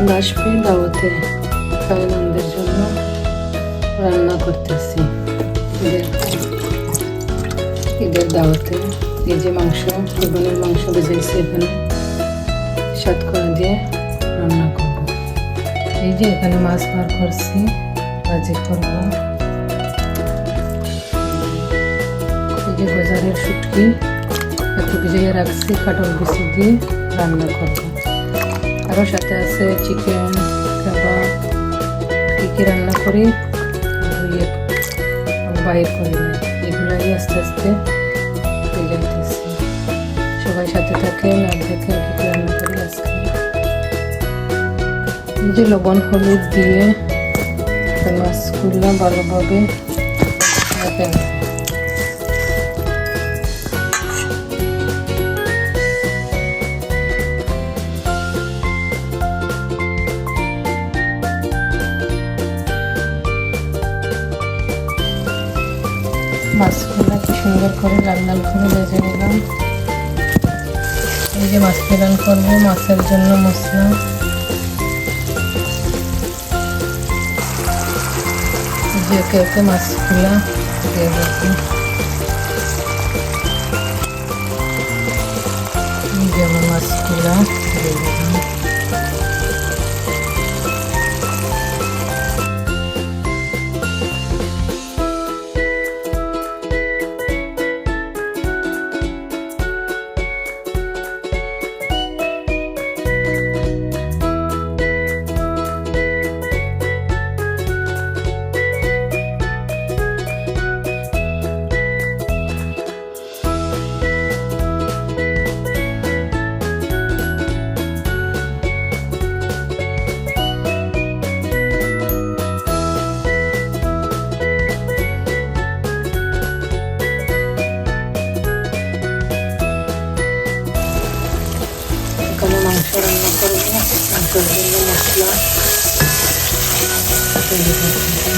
মেহমান আসবে দাওয়াতে, মেহমানদের জন্য রান্না করতেছি ঈদের দাওয়াতে। এই যে মাংস, কোরবানির মাংস ভেজেছি, এখানে শতকরা দিয়ে রান্না করব। এই যে এখানে মাছ বার করছি, বাজি করব। এই যে বাজারের শুটকি একটু ভিজিয়ে রাখছি, কাটল বিচি দিয়ে রান্না করব। আরও সাথে আছে চিকেন, কাবাব, কী রান্না করি বাইর করি না, এগুলাই আস্তে আস্তে যাইতেছি। সবাই সাথে থাকেন আর দেখেন কী রান্না করি আজকে। এই যে লবণ হলুদ দিয়ে মাছগুলো ভালোভাবে দেখেন মাছগুলো কি সুন্দর করে লাল লাল করে ভেজে নিলাম। এই যে মাছ ফেরান করবো, মাছের জন্য মশলা যে একে একে মাছগুলো দিয়ে দেবো। যেমন মাছগুলো দিয়ে দেবো। মাংস রান্না করবো, মাংসের জন্য মশলা তৈরি করতেছি।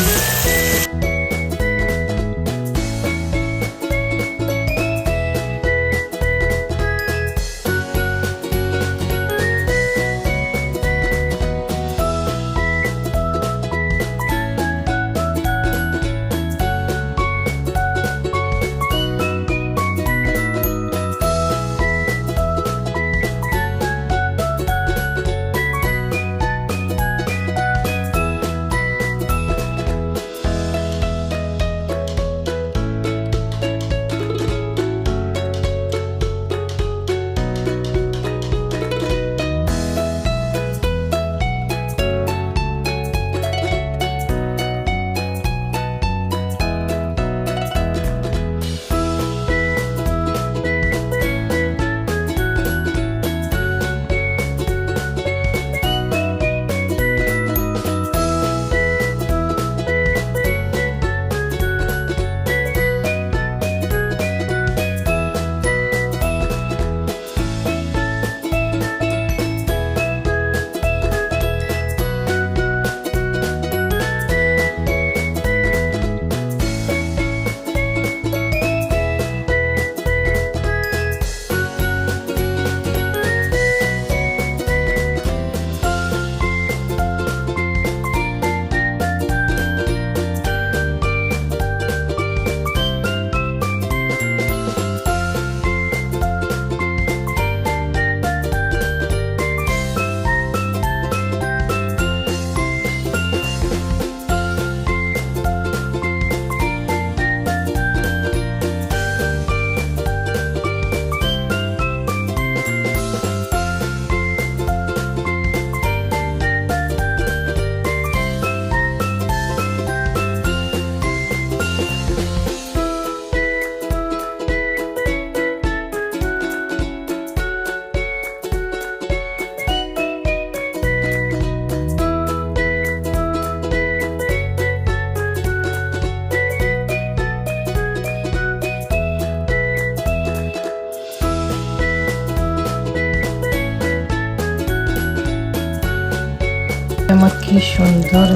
আমার কি সুন্দর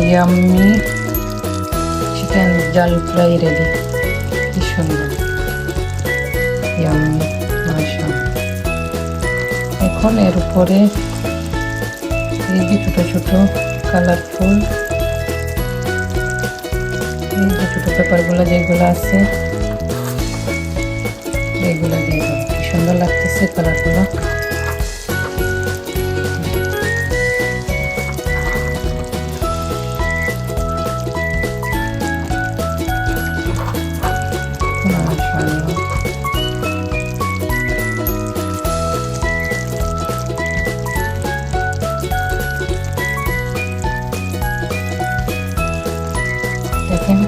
ইয়াম্মি চিকেন জাল ফ্রাই রেডি, কি সুন্দর ইয়াম্মি মাশাআল্লাহ। এখন এর উপরে এই যে ছোট ছোট কালারফুল এই যে ছোট পেপারগুলো যেগুলো আছে এগুলো দিয়ে দেবো। কি সুন্দর লাগতেছে কালারগুলো। দেখেন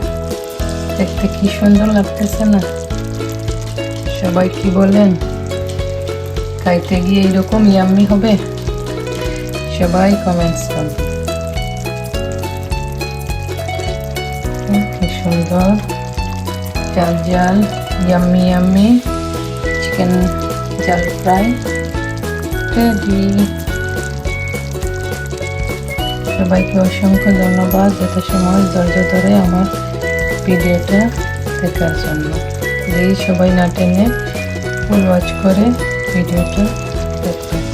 দেখতে কি সুন্দর লাগতেছে না? সবাই কি বলেন, খাইতে গিয়ে এরকম ইয়াম্মি হবে? সবাই কমেন্টস করবে। কি সুন্দর জাল জাল ইয়াম্মি ইয়াম্মি চিকেন জাল ফ্রাই রেডি। সবাইকে অসংখ্য ধন্যবাদ যত সময় ধৈর্য ধরে আমার ভিডিওটা দেখার জন্য। প্লিজ সবাই না টেনে ফুল ওয়াচ করে ভিডিওটা দেখবেন।